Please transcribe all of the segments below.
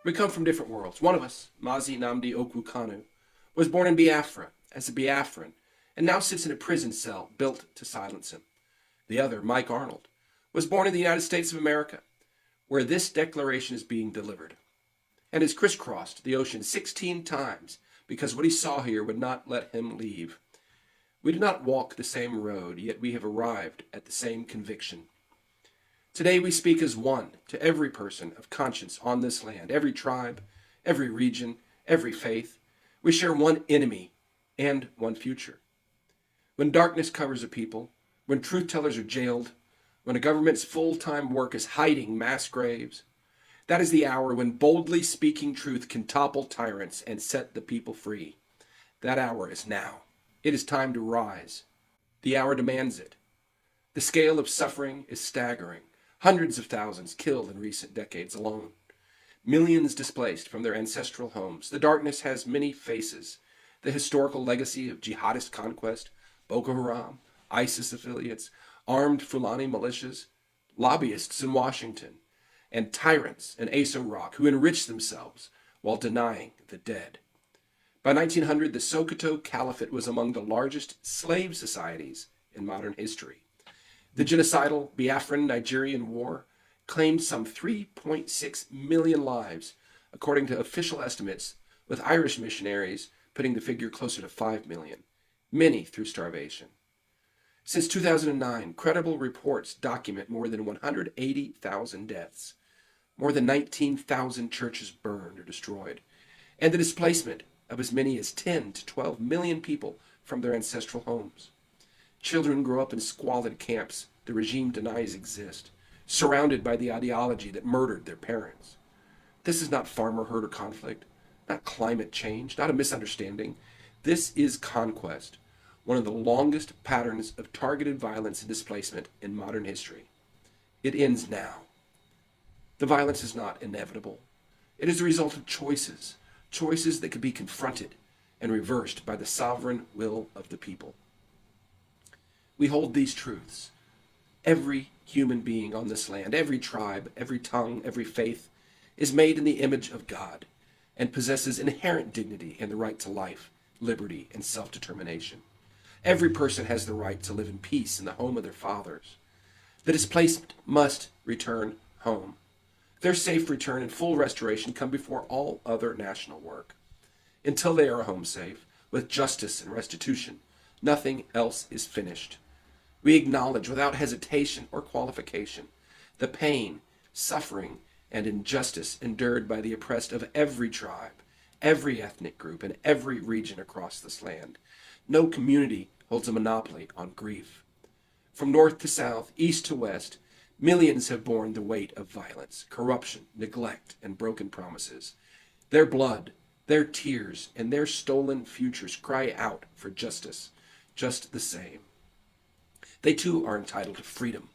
We come from different worlds. One of us, Mazi Nnamdi Okwu, was born in Biafra as a Biafran and now sits in a prison cell built to silence him. The other, Mike Arnold, was born in the United States of America, where this declaration is being delivered, and has crisscrossed the ocean 16 times because what he saw here would not let him leave. We do not walk the same road, yet we have arrived at the same conviction. Today we speak as one to every person of conscience on this land, every tribe, every region, every faith. We share one enemy and one future. When darkness covers a people, when truth tellers are jailed, when a government's full-time work is hiding mass graves, that is the hour when boldly speaking truth can topple tyrants and set the people free. That hour is now. It is time to rise. The hour demands it. The scale of suffering is staggering. Hundreds of thousands killed in recent decades alone. Millions displaced from their ancestral homes. The darkness has many faces. The historical legacy of jihadist conquest, Boko Haram, ISIS affiliates, armed Fulani militias, lobbyists in Washington, and tyrants in Aso Rock who enrich themselves while denying the dead. By 1900, the Sokoto Caliphate was among the largest slave societies in modern history. The genocidal Biafran-Nigerian War claimed some 3.6 million lives, according to official estimates, with Irish missionaries putting the figure closer to 5 million, many through starvation. Since 2009, credible reports document more than 180,000 deaths, more than 19,000 churches burned or destroyed, and the displacement of as many as 10 to 12 million people from their ancestral homes. Children grow up in squalid camps the regime denies exist, surrounded by the ideology that murdered their parents. This is not farmer-herder conflict, not climate change, not a misunderstanding. This is conquest, one of the longest patterns of targeted violence and displacement in modern history. It ends now. The violence is not inevitable. It is the result of choices that can be confronted and reversed by the sovereign will of the people. We hold these truths. Every human being on this land, every tribe, every tongue, every faith, is made in the image of God and possesses inherent dignity and the right to life, liberty, and self-determination. Every person has the right to live in peace in the home of their fathers. The displaced must return home. Their safe return and full restoration come before all other national work. Until they are home safe, with justice and restitution, nothing else is finished. We acknowledge without hesitation or qualification the pain, suffering, and injustice endured by the oppressed of every tribe, every ethnic group, and every region across this land. No community holds a monopoly on grief. From north to south, east to west, millions have borne the weight of violence, corruption, neglect, and broken promises. Their blood, their tears, and their stolen futures cry out for justice, just the same. They too are entitled to freedom,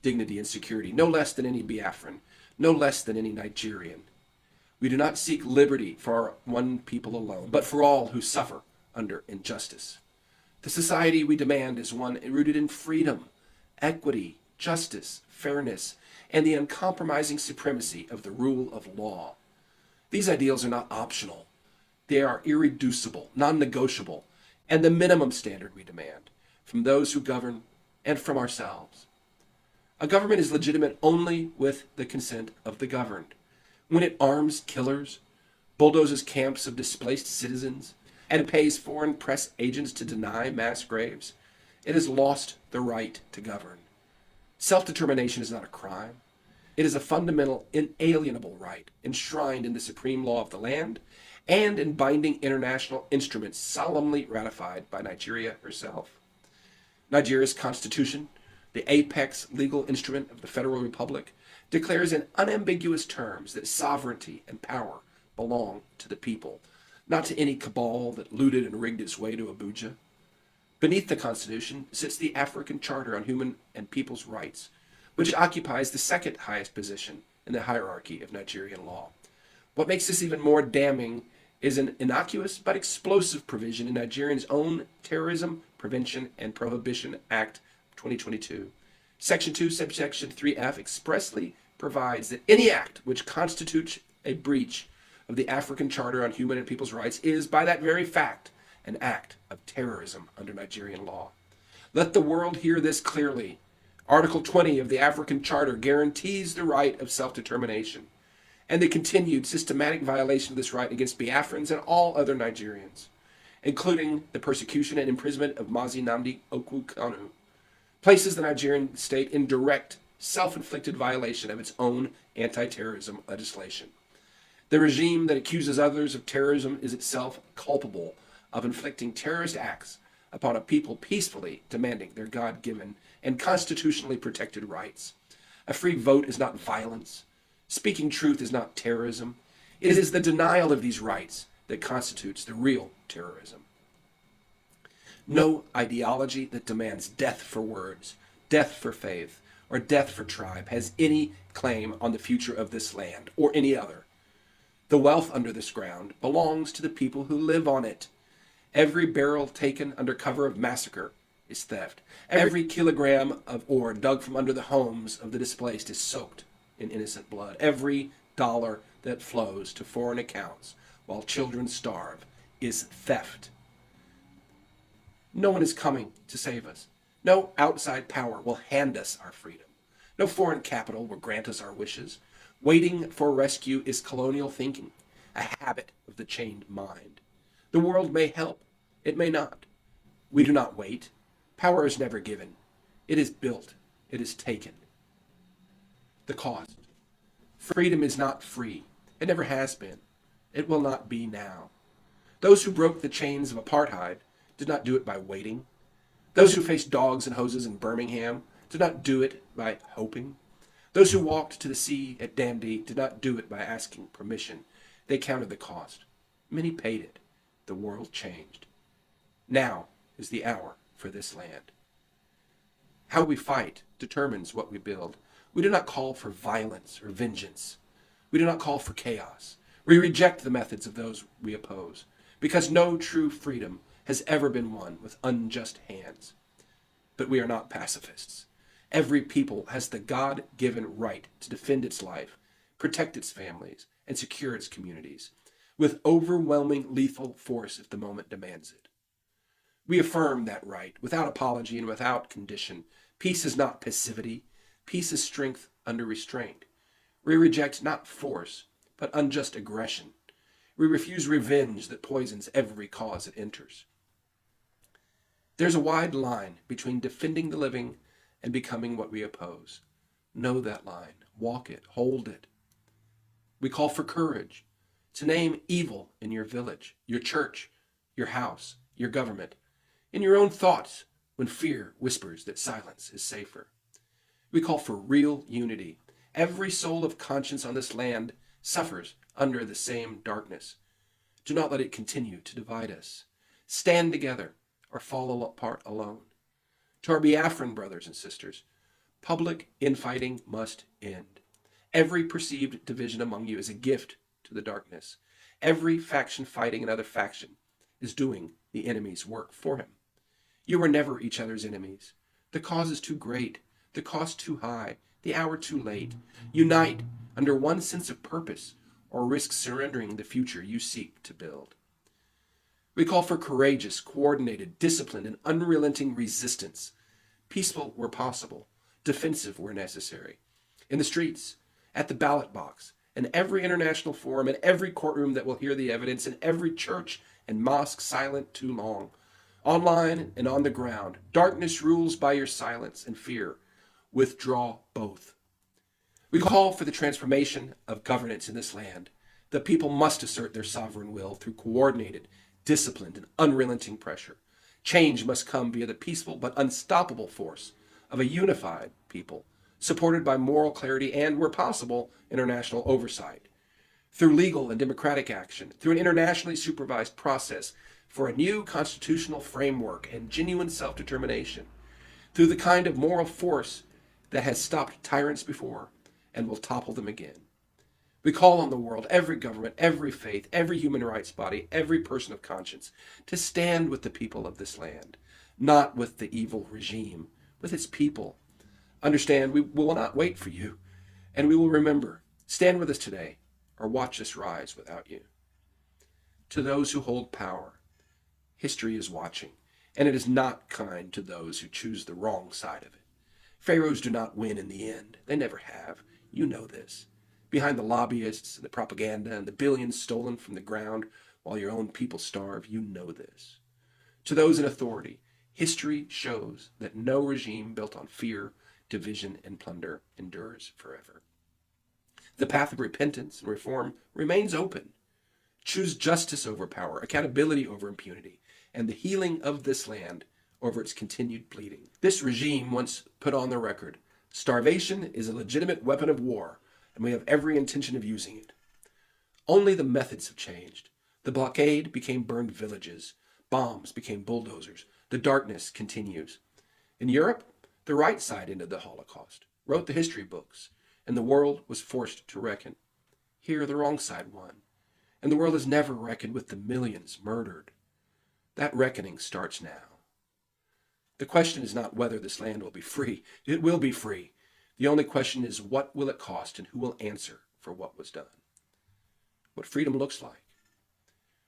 dignity, and security, no less than any Biafran, no less than any Nigerian. We do not seek liberty for our one people alone, but for all who suffer under injustice. The society we demand is one rooted in freedom, equity, justice, fairness, and the uncompromising supremacy of the rule of law. These ideals are not optional. They are irreducible, non-negotiable, and the minimum standard we demand from those who govern and from ourselves. A government is legitimate only with the consent of the governed. When it arms killers, bulldozes camps of displaced citizens, and pays foreign press agents to deny mass graves, it has lost the right to govern. Self-determination is not a crime. It is a fundamental, inalienable right enshrined in the supreme law of the land and in binding international instruments solemnly ratified by Nigeria herself. Nigeria's constitution, the apex legal instrument of the Federal Republic, declares in unambiguous terms that sovereignty and power belong to the people, not to any cabal that looted and rigged its way to Abuja. Beneath the Constitution sits the African Charter on Human and People's Rights, which occupies the second highest position in the hierarchy of Nigerian law. What makes this even more damning is an innocuous but explosive provision in Nigeria's own Terrorism Prevention and Prohibition Act 2022. Section 2, subsection 3F expressly provides that any act which constitutes a breach of the African Charter on Human and People's Rights is, by that very fact, an act of terrorism under Nigerian law. Let the world hear this clearly. Article 20 of the African Charter guarantees the right of self-determination, and the continued systematic violation of this right against Biafrans and all other Nigerians, including the persecution and imprisonment of Mazi Nnamdi Kanu, places the Nigerian state in direct, self-inflicted violation of its own anti-terrorism legislation. The regime that accuses others of terrorism is itself culpable of inflicting terrorist acts upon a people peacefully demanding their God-given and constitutionally protected rights. A free vote is not violence. Speaking truth is not terrorism. It is the denial of these rights that constitutes the real terrorism. No ideology that demands death for words, death for faith, or death for tribe has any claim on the future of this land or any other. The wealth under this ground belongs to the people who live on it. Every barrel taken under cover of massacre is theft. Every kilogram of ore dug from under the homes of the displaced is soaked in innocent blood. Every dollar that flows to foreign accounts while children starve is theft. No one is coming to save us. No outside power will hand us our freedom. No foreign capital will grant us our wishes. Waiting for rescue is colonial thinking, a habit of the chained mind. The world may help. It may not. We do not wait. Power is never given. It is built. It is taken. The cost. Freedom is not free. It never has been. It will not be now. Those who broke the chains of apartheid did not do it by waiting. Those who faced dogs and hoses in Birmingham did not do it by hoping. Those who walked to the sea at Dundee did not do it by asking permission. They counted the cost. Many paid it. The world changed. Now is the hour for this land. How we fight determines what we build. We do not call for violence or vengeance. We do not call for chaos. We reject the methods of those we oppose, because no true freedom has ever been won with unjust hands. But we are not pacifists. Every people has the God-given right to defend its life, protect its families, and secure its communities, with overwhelming lethal force if the moment demands it. We affirm that right without apology and without condition. Peace is not passivity. Peace is strength under restraint. We reject not force, but unjust aggression. We refuse revenge that poisons every cause it enters. There's a wide line between defending the living and becoming what we oppose. Know that line. Walk it. Hold it. We call for courage to name evil in your village, your church, your house, your government, in your own thoughts when fear whispers that silence is safer. We call for real unity. Every soul of conscience on this land suffers under the same darkness. Do not let it continue to divide us. Stand together or fall apart alone. To our Biafran brothers and sisters, public infighting must end. Every perceived division among you is a gift to the darkness. Every faction fighting another faction is doing the enemy's work for him. You are never each other's enemies. The cause is too great, the cost too high, the hour too late. Unite under one sense of purpose or risk surrendering the future you seek to build. We call for courageous, coordinated, disciplined, and unrelenting resistance, peaceful where possible, defensive where necessary, in the streets, at the ballot box, in every international forum, in every courtroom that will hear the evidence, in every church and mosque silent too long, online and on the ground. Darkness rules by your silence and fear. Withdraw both. We call for the transformation of governance in this land. The people must assert their sovereign will through coordinated, disciplined, and unrelenting pressure. Change must come via the peaceful but unstoppable force of a unified people, supported by moral clarity and, where possible, international oversight. Through legal and democratic action, through an internationally supervised process for a new constitutional framework and genuine self-determination, through the kind of moral force that has stopped tyrants before and will topple them again. We call on the world, every government, every faith, every human rights body, every person of conscience, to stand with the people of this land, not with the evil regime, with its people. Understand, we will not wait for you, and we will remember. Stand with us today. or watch us rise without you. To those who hold power, history is watching, and it is not kind to those who choose the wrong side of it. Pharaohs do not win in the end. They never have. You know this. Behind the lobbyists and the propaganda and the billions stolen from the ground while your own people starve, you know this. To those in authority, history shows that no regime built on fear, division, and plunder endures forever. The path of repentance and reform remains open. Choose justice over power, accountability over impunity, and the healing of this land over its continued bleeding. This regime once put on the record, starvation is a legitimate weapon of war, and we have every intention of using it. Only the methods have changed. The blockade became burned villages. Bombs became bulldozers. The darkness continues. In Europe, the right side ended the Holocaust, wrote the history books, and the world was forced to reckon. Here, the wrong side won, and the world has never reckoned with the millions murdered. That reckoning starts now. The question is not whether this land will be free. It will be free. The only question is what will it cost and who will answer for what was done. What freedom looks like.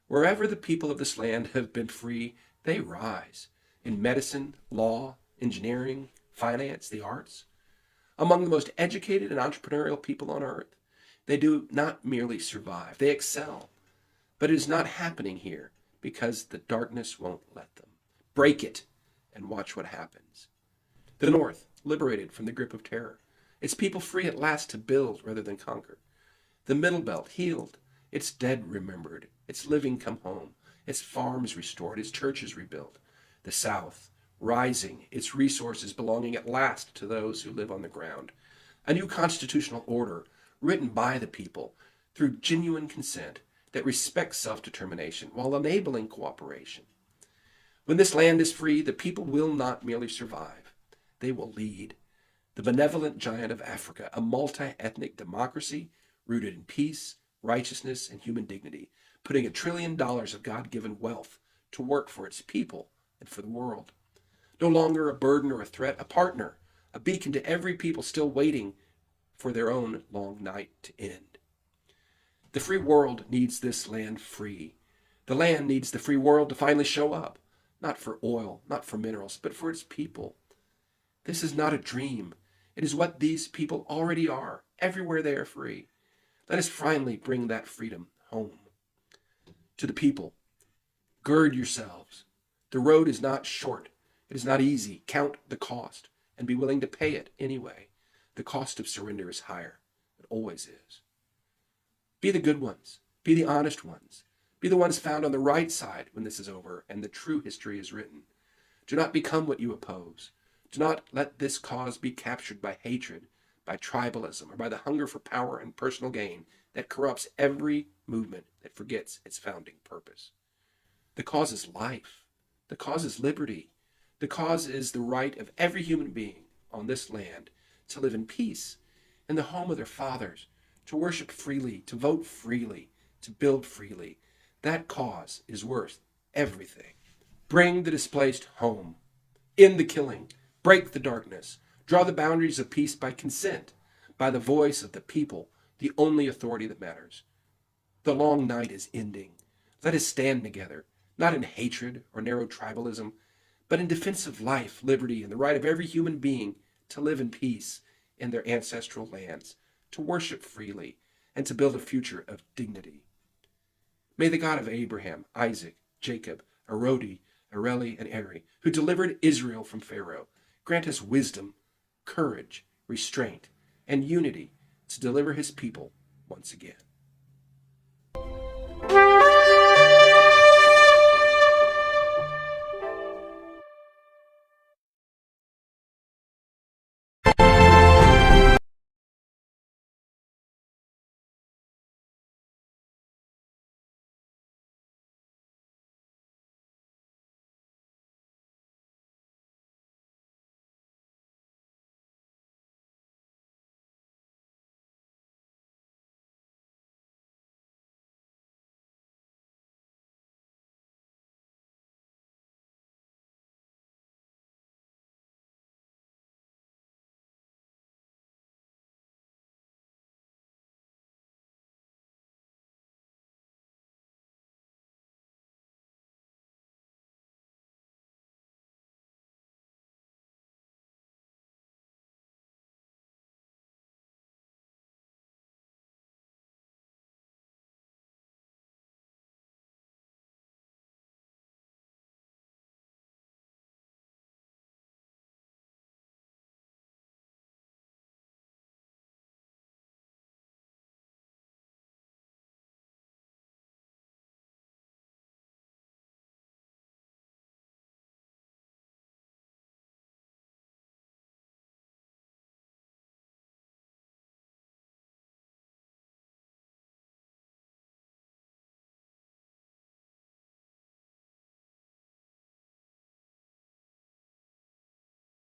Wherever the people of this land have been free, they rise. In medicine, law, engineering, finance, the arts. Among the most educated and entrepreneurial people on earth, they do not merely survive, they excel. But it is not happening here because the darkness won't let them. Break it and watch what happens. The North, liberated from the grip of terror, its people free at last to build rather than conquer. The Middle Belt, healed, its dead remembered, its living come home, its farms restored, its churches rebuilt. The South, rising, its resources belonging at last to those who live on the ground. A new constitutional order, written by the people, through genuine consent, that respects self-determination while enabling cooperation. When this land is free, the people will not merely survive. They will lead. The benevolent giant of Africa, a multi-ethnic democracy rooted in peace, righteousness, and human dignity, putting $1 trillion of God-given wealth to work for its people and for the world. No longer a burden or a threat, a partner, a beacon to every people still waiting for their own long night to end. The free world needs this land free. The land needs the free world to finally show up, not for oil, not for minerals, but for its people. This is not a dream. It is what these people already are, everywhere they are free. Let us finally bring that freedom home. To the people, gird yourselves. The road is not short. It is not easy. Count the cost and be willing to pay it anyway. The cost of surrender is higher. It always is. Be the good ones. Be the honest ones. Be the ones found on the right side when this is over and the true history is written. Do not become what you oppose. Do not let this cause be captured by hatred, by tribalism, or by the hunger for power and personal gain that corrupts every movement that forgets its founding purpose. The cause is life. The cause is liberty. The cause is the right of every human being on this land to live in peace in the home of their fathers, to worship freely, to vote freely, to build freely. That cause is worth everything. Bring the displaced home. End the killing. Break the darkness. Draw the boundaries of peace by consent, by the voice of the people, the only authority that matters. The long night is ending. Let us stand together, not in hatred or narrow tribalism, but in defense of life, liberty, and the right of every human being to live in peace in their ancestral lands, to worship freely, and to build a future of dignity. May the God of Abraham, Isaac, Jacob, Arodi, Areli, and Eri, who delivered Israel from Pharaoh, grant us wisdom, courage, restraint, and unity to deliver his people once again.